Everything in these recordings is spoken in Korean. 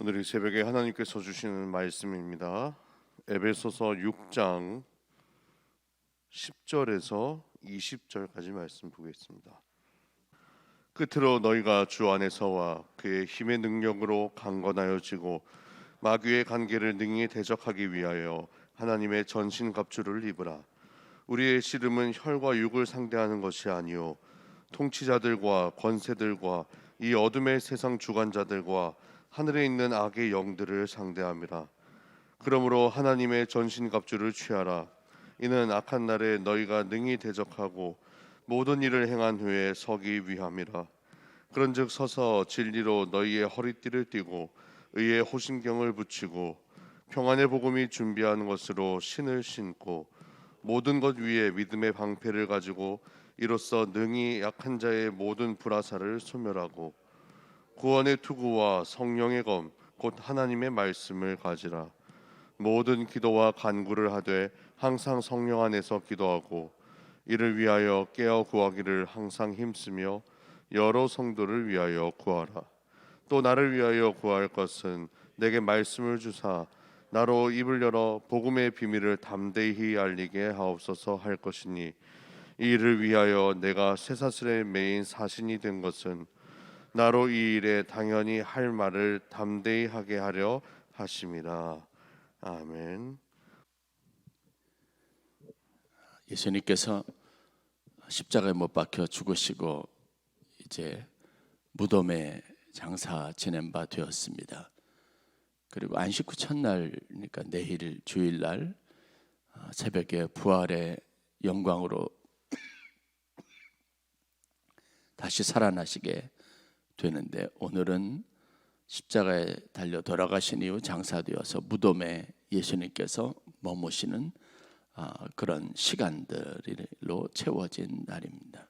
오늘 이 새벽에 하나님께서 주시는 말씀입니다. 에베소서 6장 10절에서 20절까지 말씀 보겠습니다. 끝으로 너희가 주 안에서와 그의 힘의 능력으로 강건하여지고 마귀의 관계를 능히 대적하기 위하여 하나님의 전신갑주를 입으라. 우리의 씨름은 혈과 육을 상대하는 것이 아니요 통치자들과 권세들과 이 어둠의 세상 주관자들과 하늘에 있는 악의 영들을 상대함이라. 그러므로 하나님의 전신갑주를 취하라. 이는 악한 날에 너희가 능히 대적하고 모든 일을 행한 후에 서기 위함이라. 그런즉 서서 진리로 너희의 허리띠를 띠고 의의 호심경을 붙이고 평안의 복음이 준비하는 것으로 신을 신고 모든 것 위에 믿음의 방패를 가지고 이로써 능히 약한 자의 모든 불화살을 소멸하고 구원의 투구와 성령의 검 곧 하나님의 말씀을 가지라. 모든 기도와 간구를 하되 항상 성령 안에서 기도하고 이를 위하여 깨어 구하기를 항상 힘쓰며 여러 성도를 위하여 구하라. 또 나를 위하여 구할 것은 내게 말씀을 주사 나로 입을 열어 복음의 비밀을 담대히 알리게 하옵소서 할 것이니 이 일을 위하여 내가 쇠사슬에 매인 사신이 된 것은 나로 이 일에 당연히 할 말을 담대히 하게 하려 하심이라. 아멘. 예수님께서 십자가에 못 박혀 죽으시고 이제 무덤에 장사 지낸 바 되었습니다. 그리고 안식 후 첫날, 그러니까 내일 주일날 새벽에 부활의 영광으로 다시 살아나시게 되는데, 오늘은 십자가에 달려 돌아가신 이후 장사되어서 무덤에 예수님께서 머무시는 그런 시간들로 채워진 날입니다.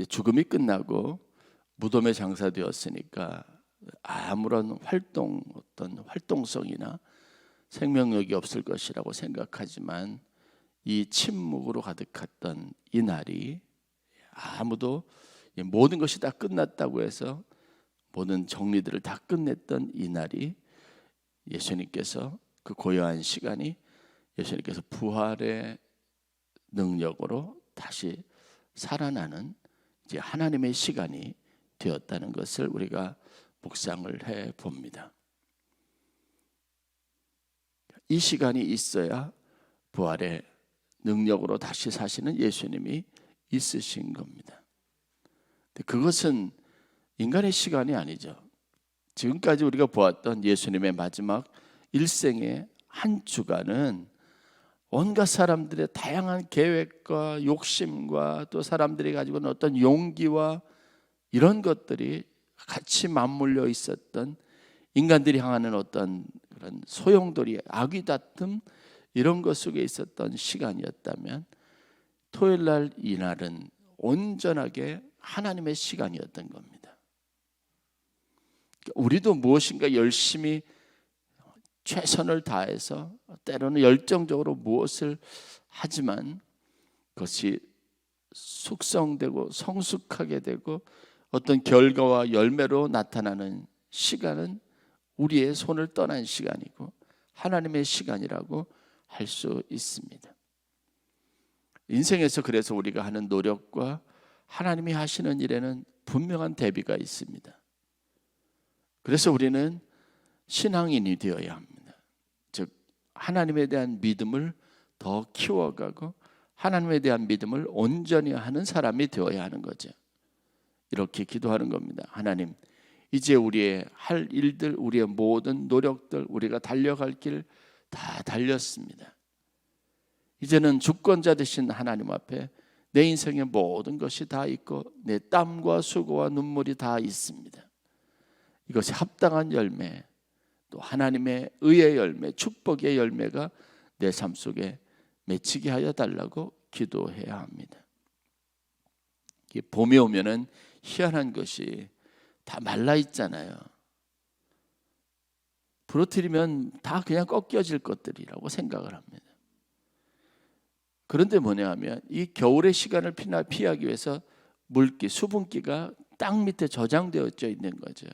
죽음이 끝나고 무덤에 장사되었으니까 아무런 어떤 활동성이나 생명력이 없을 것이라고 생각하지만 이 침묵으로 가득했던 이 날이 아무도 모든 것이 다 끝났다고 해서 모든 정리들을 다 끝냈던 이 날이 예수님께서 그 고요한 시간이 예수님께서 부활의 능력으로 다시 살아나는 이제 하나님의 시간이 되었다는 것을 우리가 묵상을 해 봅니다. 이 시간이 있어야 부활의 능력으로 다시 사시는 예수님이 있으신 겁니다. 그것은 인간의 시간이 아니죠. 지금까지 우리가 보았던 예수님의 마지막 일생의 한 주간은 온갖 사람들의 다양한 계획과 욕심과 또 사람들이 가지고 있는 어떤 용기와 이런 것들이 같이 맞물려 있었던, 인간들이 향하는 어떤 그런 소용돌이, 악의 다툼, 이런 것 속에 있었던 시간이었다면, 토요일 날 이날은 온전하게 하나님의 시간이었던 겁니다. 우리도 무엇인가 열심히 최선을 다해서 때로는 열정적으로 무엇을 하지만 그것이 숙성되고 성숙하게 되고 어떤 결과와 열매로 나타나는 시간은 우리의 손을 떠난 시간이고 하나님의 시간이라고 할 수 있습니다. 인생에서 그래서 우리가 하는 노력과 하나님이 하시는 일에는 분명한 대비가 있습니다. 그래서 우리는 신앙인이 되어야 합니다. 즉 하나님에 대한 믿음을 더 키워가고 하나님에 대한 믿음을 온전히 하는 사람이 되어야 하는 거죠. 이렇게 기도하는 겁니다. 하나님, 이제 우리의 할 일들, 우리의 모든 노력들, 우리가 달려갈 길 다 달렸습니다. 이제는 주권자 되신 하나님 앞에 내 인생의 모든 것이 다 있고 내 땀과 수고와 눈물이 다 있습니다. 이것이 합당한 열매, 또 하나님의 의의 열매, 축복의 열매가 내 삶 속에 맺히게 하여 달라고 기도해야 합니다. 봄이 오면은 희한한 것이 다 말라 있잖아요. 부러뜨리면 다 그냥 꺾여질 것들이라고 생각을 합니다. 그런데 뭐냐 하면 이 겨울의 시간을 피하기 위해서 물기, 수분기가 땅 밑에 저장되어 있는 거죠.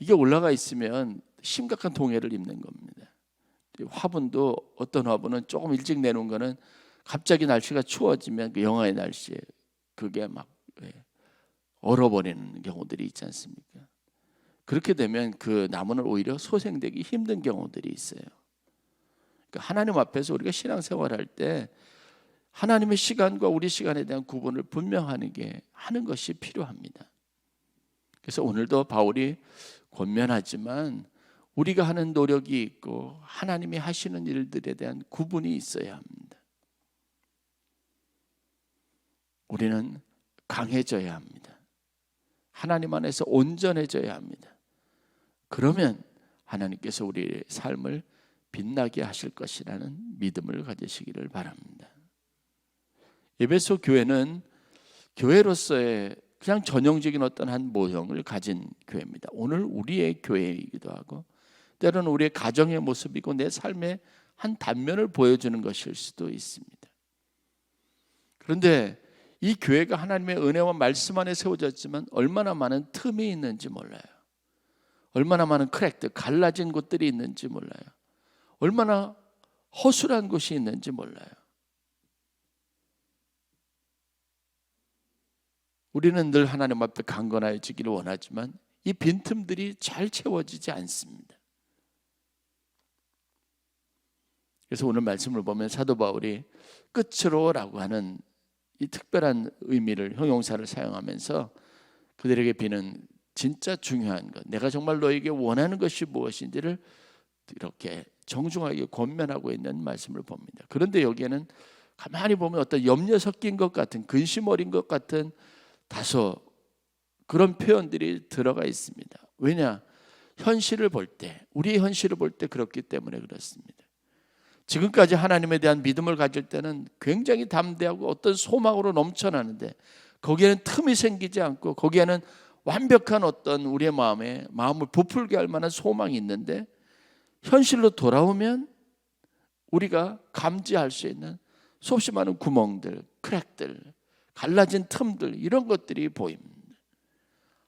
이게 올라가 있으면 심각한 동해를 입는 겁니다. 화분도 어떤 화분은 조금 일찍 내놓은 거는 갑자기 날씨가 추워지면 그 영하의 날씨에 그게 막 얼어버리는 경우들이 있지 않습니까? 그렇게 되면 그 나무는 오히려 소생되기 힘든 경우들이 있어요. 그러니까 하나님 앞에서 우리가 신앙생활할 때 하나님의 시간과 우리 시간에 대한 구분을 분명하는 하는 것이 필요합니다. 그래서 오늘도 바울이 권면하지만 우리가 하는 노력이 있고 하나님이 하시는 일들에 대한 구분이 있어야 합니다. 우리는 강해져야 합니다. 하나님 안에서 온전해져야 합니다. 그러면 하나님께서 우리의 삶을 빛나게 하실 것이라는 믿음을 가지시기를 바랍니다. 에베소 교회는 교회로서의 그냥 전형적인 어떤 한 모형을 가진 교회입니다. 오늘 우리의 교회이기도 하고 때로는 우리의 가정의 모습이고 내 삶의 한 단면을 보여주는 것일 수도 있습니다. 그런데 이 교회가 하나님의 은혜와 말씀 안에 세워졌지만 얼마나 많은 틈이 있는지 몰라요. 얼마나 많은 크랙들, 갈라진 곳들이 있는지 몰라요. 얼마나 허술한 곳이 있는지 몰라요. 우리는 늘 하나님 앞에 강건해지기를 원하지만 이 빈틈들이 잘 채워지지 않습니다. 그래서 오늘 말씀을 보면 사도 바울이 끝으로라고 하는 이 특별한 의미를 형용사를 사용하면서 그들에게 비는 진짜 중요한 것, 내가 정말 너에게 원하는 것이 무엇인지를 이렇게 정중하게 권면하고 있는 말씀을 봅니다. 그런데 여기에는 가만히 보면 어떤 염려 섞인 것 같은, 근심 어린 것 같은 다소 그런 표현들이 들어가 있습니다. 왜냐? 현실을 볼 때, 우리의 현실을 볼 때 그렇기 때문에 그렇습니다. 지금까지 하나님에 대한 믿음을 가질 때는 굉장히 담대하고 어떤 소망으로 넘쳐나는데 거기에는 틈이 생기지 않고 거기에는 완벽한 어떤 우리의 마음을 부풀게 할 만한 소망이 있는데 현실로 돌아오면 우리가 감지할 수 있는 수없이 많은 구멍들, 크랙들, 갈라진 틈들 이런 것들이 보입니다.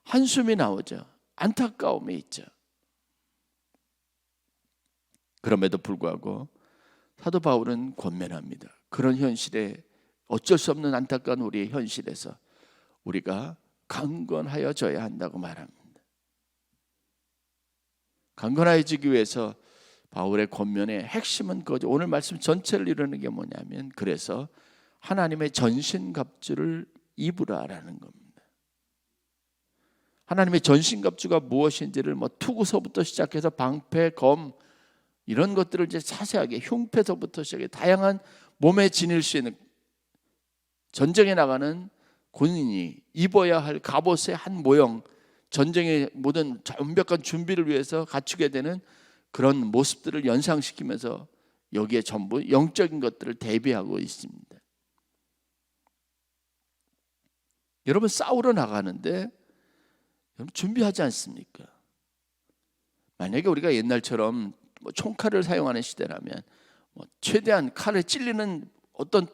한숨이 나오죠. 안타까움이 있죠. 그럼에도 불구하고 사도 바울은 권면합니다. 그런 현실에 어쩔 수 없는 안타까운 우리의 현실에서 우리가 강건하여져야 한다고 말합니다. 강건해지기 위해서 바울의 권면의 핵심은 거죠. 오늘 말씀 전체를 이루는 게 뭐냐면 그래서 하나님의 전신갑주를 입으라라는 겁니다. 하나님의 전신갑주가 무엇인지를 투구서부터 시작해서 방패, 검 이런 것들을 이제 자세하게 흉패서부터 시작해 다양한 몸에 지닐 수 있는 전쟁에 나가는 군인이 입어야 할 갑옷의 한 모형, 전쟁의 모든 완벽한 준비를 위해서 갖추게 되는 그런 모습들을 연상시키면서 여기에 전부 영적인 것들을 대비하고 있습니다. 여러분 싸우러 나가는데 여러분 준비하지 않습니까? 만약에 우리가 옛날처럼 총칼을 사용하는 시대라면 최대한 칼에 찔리는 어떤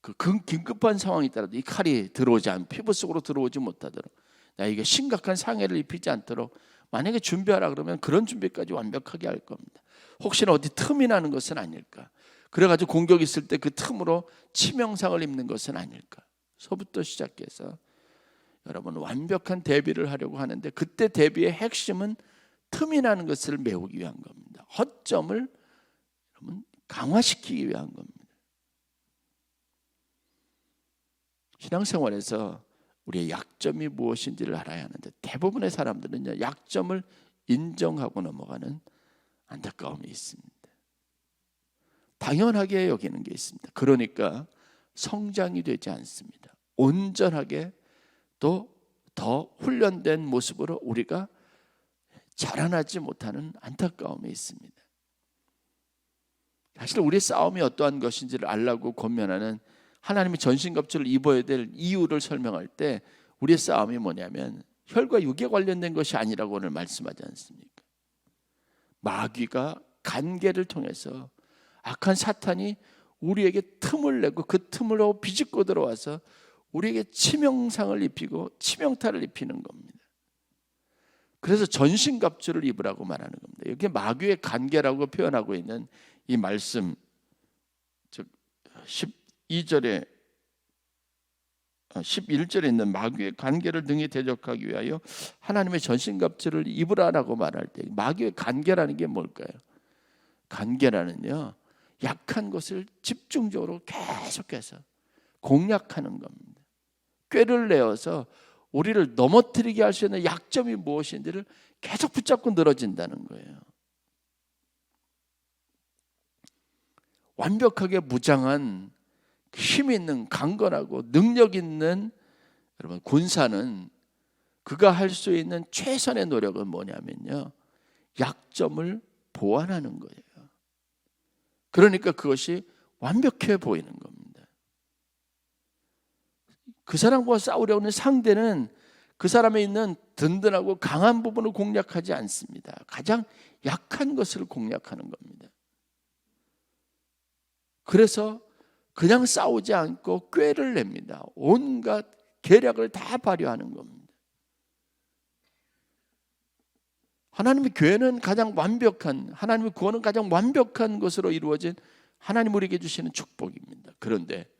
그 긴급한 상황이 있더라도 이 칼이 들어오지 않으면 피부 속으로 들어오지 못하도록 나에게 심각한 상해를 입히지 않도록 만약에 준비하라 그러면 그런 준비까지 완벽하게 할 겁니다. 혹시나 어디 틈이 나는 것은 아닐까? 그래가지고 공격이 있을 때 그 틈으로 치명상을 입는 것은 아닐까? 서부터 시작해서 여러분 완벽한 대비를 하려고 하는데 그때 대비의 핵심은 틈이 나는 것을 메우기 위한 겁니다. 허점을 여러분 강화시키기 위한 겁니다. 신앙생활에서 우리의 약점이 무엇인지를 알아야 하는데 대부분의 사람들은 약점을 인정하고 넘어가는 안타까움이 있습니다. 당연하게 여기는 게 있습니다. 그러니까 성장이 되지 않습니다. 온전하게 또 더 훈련된 모습으로 우리가 자라나지 못하는 안타까움이 있습니다. 사실 우리의 싸움이 어떠한 것인지를 알라고 권면하는 하나님이 전신갑주를 입어야 될 이유를 설명할 때 우리의 싸움이 뭐냐면 혈과 육에 관련된 것이 아니라고 오늘 말씀하지 않습니까? 마귀가 간계를 통해서 악한 사탄이 우리에게 틈을 내고 그 틈으로 비집고 들어와서 우리에게 치명상을 입히고 치명타를 입히는 겁니다. 그래서 전신갑주를 입으라고 말하는 겁니다. 이게 마귀의 관계라고 표현하고 있는 이 말씀, 즉 12절에 11절에 있는 마귀의 관계를 능히 대적하기 위하여 하나님의 전신갑주를 입으라라고 말할 때 마귀의 관계라는 게 뭘까요? 관계라는요, 약한 것을 집중적으로 계속해서 공략하는 겁니다. 꾀를 내어서 우리를 넘어뜨리게 할 수 있는 약점이 무엇인지를 계속 붙잡고 늘어진다는 거예요. 완벽하게 무장한 힘 있는 강건하고 능력 있는 여러분 군사는 그가 할 수 있는 최선의 노력은 뭐냐면요, 약점을 보완하는 거예요. 그러니까 그것이 완벽해 보이는 겁니다. 그 사람과 싸우려는 상대는 그 사람에 있는 든든하고 강한 부분을 공략하지 않습니다. 가장 약한 것을 공략하는 겁니다. 그래서 그냥 싸우지 않고 꾀를 냅니다. 온갖 계략을 다 발휘하는 겁니다. 하나님의 교회는 가장 완벽한, 하나님의 구원은 가장 완벽한 것으로 이루어진 하나님 우리에게 주시는 축복입니다. 그런데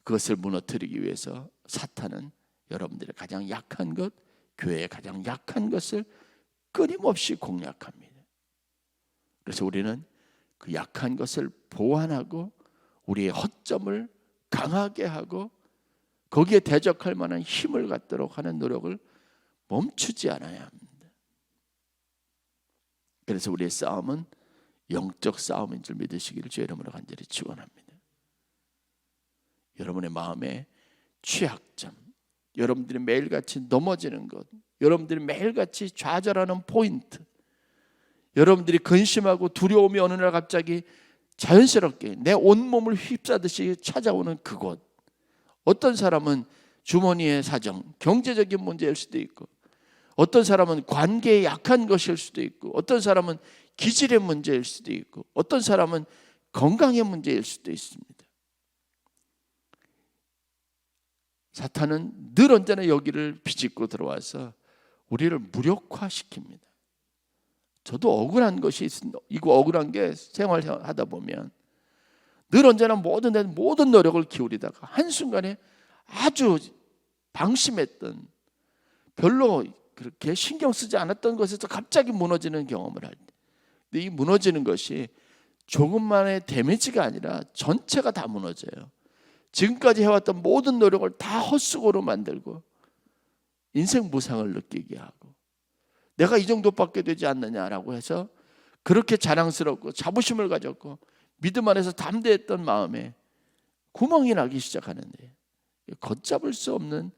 그것을 무너뜨리기 위해서 사탄은 여러분들의 가장 약한 것, 교회의 가장 약한 것을 끊임없이 공략합니다. 그래서 우리는 그 약한 것을 보완하고 우리의 허점을 강하게 하고 거기에 대적할 만한 힘을 갖도록 하는 노력을 멈추지 않아야 합니다. 그래서 우리의 싸움은 영적 싸움인 줄 믿으시기를 주의 이름으로 간절히 축원합니다. 여러분의 마음의 취약점, 여러분들이 매일같이 넘어지는 것, 여러분들이 매일같이 좌절하는 포인트, 여러분들이 근심하고 두려움이 어느 날 갑자기 자연스럽게 내 온몸을 휩싸듯이 찾아오는 그곳, 어떤 사람은 주머니의 사정, 경제적인 문제일 수도 있고, 어떤 사람은 관계에 약한 것일 수도 있고, 어떤 사람은 기질의 문제일 수도 있고, 어떤 사람은 건강의 문제일 수도 있습니다. 사탄은 늘 언제나 여기를 비집고 들어와서 우리를 무력화시킵니다. 저도 억울한 것이 있습니다. 이거 억울한 게 생활하다 보면 늘 언제나 모든 노력을 기울이다가 한순간에 아주 방심했던, 별로 그렇게 신경 쓰지 않았던 것에서 갑자기 무너지는 경험을 할 때, 근데 이 무너지는 것이 조금만의 데미지가 아니라 전체가 다 무너져요. 지금까지 해왔던 모든 노력을 다 헛수고로 만들고 인생 무상을 느끼게 하고, 내가 이 정도밖에 되지 않느냐라고 해서 그렇게 자랑스럽고 자부심을 가졌고 믿음 안에서 담대했던 마음에 구멍이 나기 시작하는데, 걷잡을 수 없는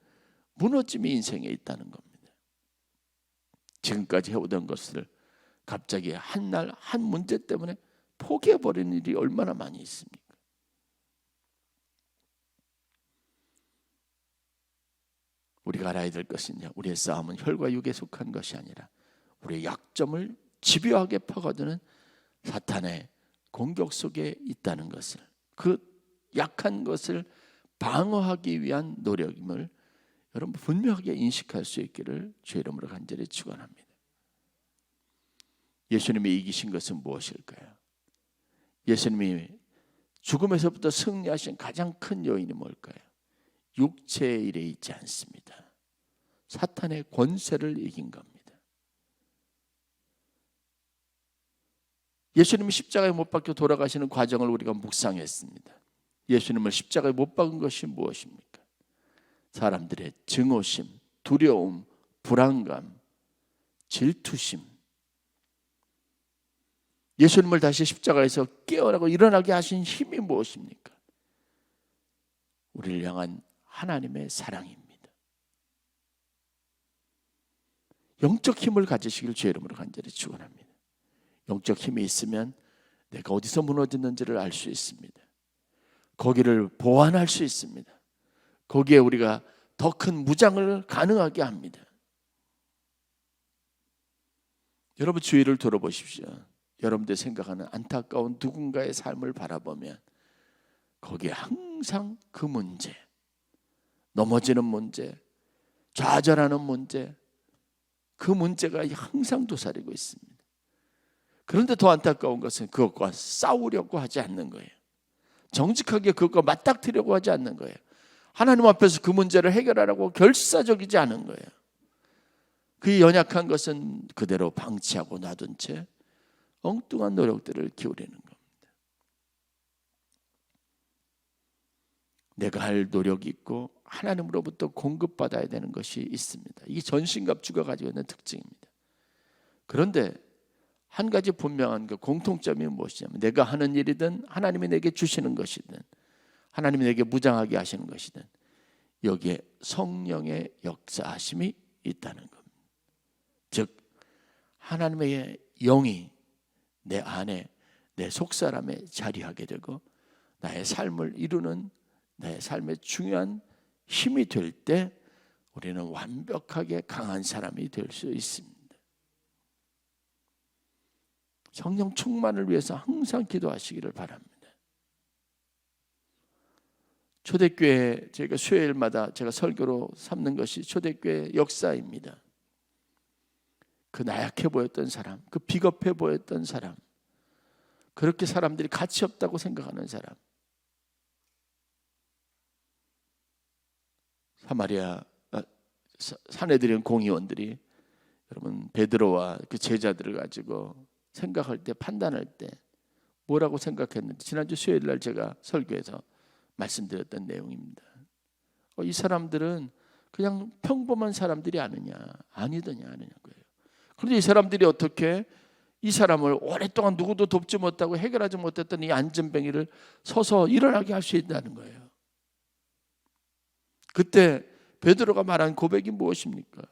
무너짐이 인생에 있다는 겁니다. 지금까지 해오던 것을 갑자기 한날 한 문제 때문에 포기해버리는 일이 얼마나 많이 있습니까? 우리가 알아야 될 것은요, 우리의 싸움은 혈과 육에 속한 것이 아니라 우리의 약점을 집요하게 파고드는 사탄의 공격 속에 있다는 것을, 그 약한 것을 방어하기 위한 노력임을 여러분 분명하게 인식할 수 있기를 주의 이름으로 간절히 축원합니다. 예수님이 이기신 것은 무엇일까요? 예수님이 죽음에서부터 승리하신 가장 큰 요인이 뭘까요? 육체의 일에 있지 않습니다. 사탄의 권세를 이긴 겁니다. 예수님이 십자가에 못 박혀 돌아가시는 과정을 우리가 묵상했습니다. 예수님을 십자가에 못 박은 것이 무엇입니까? 사람들의 증오심, 두려움, 불안감, 질투심, 예수님을 다시 십자가에서 깨어나고 일어나게 하신 힘이 무엇입니까? 우리를 향한 하나님의 사랑입니다. 영적 힘을 가지시길 주의 이름으로 간절히 축원합니다. 영적 힘이 있으면 내가 어디서 무너졌는지를 알 수 있습니다. 거기를 보완할 수 있습니다. 거기에 우리가 더 큰 무장을 가능하게 합니다. 여러분 주위를 돌아보십시오. 여러분들 생각하는 안타까운 누군가의 삶을 바라보면 거기에 항상 그 문제, 넘어지는 문제, 좌절하는 문제, 그 문제가 항상 도사리고 있습니다. 그런데 더 안타까운 것은 그것과 싸우려고 하지 않는 거예요. 정직하게 그것과 맞닥뜨리려고 하지 않는 거예요. 하나님 앞에서 그 문제를 해결하라고 결사적이지 않은 거예요. 그 연약한 것은 그대로 방치하고 놔둔 채 엉뚱한 노력들을 기울이는 겁니다. 내가 할 노력이 있고 하나님으로부터 공급받아야 되는 것이 있습니다. 이게 전신갑주가 가지고 있는 특징입니다. 그런데 한 가지 분명한 그 공통점이 무엇이냐면 내가 하는 일이든 하나님이 내게 주시는 것이든 하나님이 내게 무장하게 하시는 것이든 여기에 성령의 역사하심이 있다는 겁니다. 즉 하나님의 영이 내 안에 내 속사람에 자리하게 되고 나의 삶을 이루는 내 삶의 중요한 힘이 될 때 우리는 완벽하게 강한 사람이 될 수 있습니다. 성령 충만을 위해서 항상 기도하시기를 바랍니다. 초대교회 저희가 수요일마다 제가 설교로 삼는 것이 초대교회 역사입니다. 그 나약해 보였던 사람, 그 비겁해 보였던 사람, 그렇게 사람들이 가치 없다고 생각하는 사람, 사마리아 사내들인 공의원들이 여러분 베드로와 그 제자들을 가지고 생각할 때 판단할 때 뭐라고 생각했는지 지난주 수요일 날 제가 설교에서 말씀드렸던 내용입니다. 이 사람들은 그냥 평범한 사람들이 아니더냐 거예요. 그런데 이 사람들이 어떻게 이 사람을 오랫동안 누구도 돕지 못하고 해결하지 못했던 이 안전뱅이를 서서 일어나게 할 수 있다는 거예요. 그때 베드로가 말한 고백이 무엇입니까?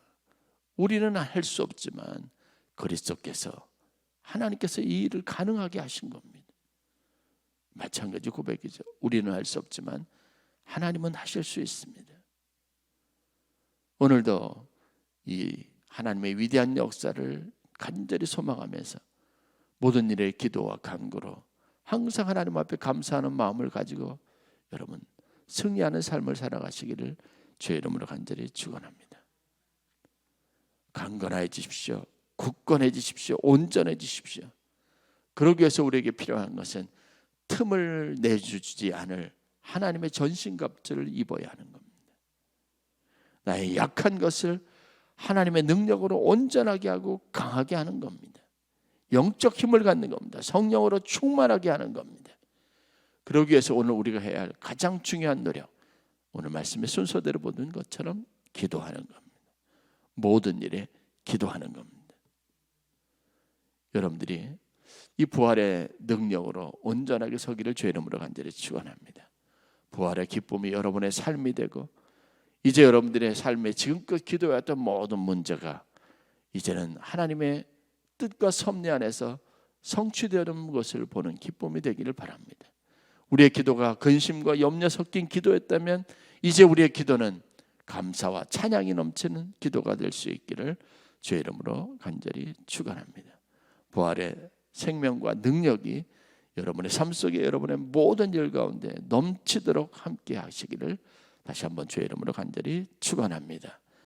우리는 할 수 없지만 그리스도께서 하나님께서 이 일을 가능하게 하신 겁니다. 마찬가지 고백이죠. 우리는 할 수 없지만 하나님은 하실 수 있습니다. 오늘도 이 하나님의 위대한 역사를 간절히 소망하면서 모든 일에 기도와 간구로 항상 하나님 앞에 감사하는 마음을 가지고 여러분 승리하는 삶을 살아가시기를 주의 이름으로 간절히 축원합니다. 강건해지십시오. 굳건해지십시오. 온전해지십시오. 그러기 위해서 우리에게 필요한 것은 틈을 내주지 않을 하나님의 전신갑주를 입어야 하는 겁니다. 나의 약한 것을 하나님의 능력으로 온전하게 하고 강하게 하는 겁니다. 영적 힘을 갖는 겁니다. 성령으로 충만하게 하는 겁니다. 그러기 위해서 오늘 우리가 해야 할 가장 중요한 노력, 오늘 말씀의 순서대로 보는 것처럼 기도하는 겁니다. 모든 일에 기도하는 겁니다. 여러분들이 이 부활의 능력으로 온전하게 서기를 주의 이름으로 간절히 축원합니다. 부활의 기쁨이 여러분의 삶이 되고 이제 여러분들의 삶에 지금껏 기도해왔던 모든 문제가 이제는 하나님의 뜻과 섭리 안에서 성취되는 것을 보는 기쁨이 되기를 바랍니다. 우리의 기도가 근심과 염려 섞인 기도였다면 이제 우리의 기도는 감사와 찬양이 넘치는 기도가 될 수 있기를 주의 이름으로 간절히 축원합니다. 부활의 생명과 능력이 여러분의 삶 속에 여러분의 모든 일 가운데 넘치도록 함께 하시기를 다시 한번 주의 이름으로 간절히 축원합니다.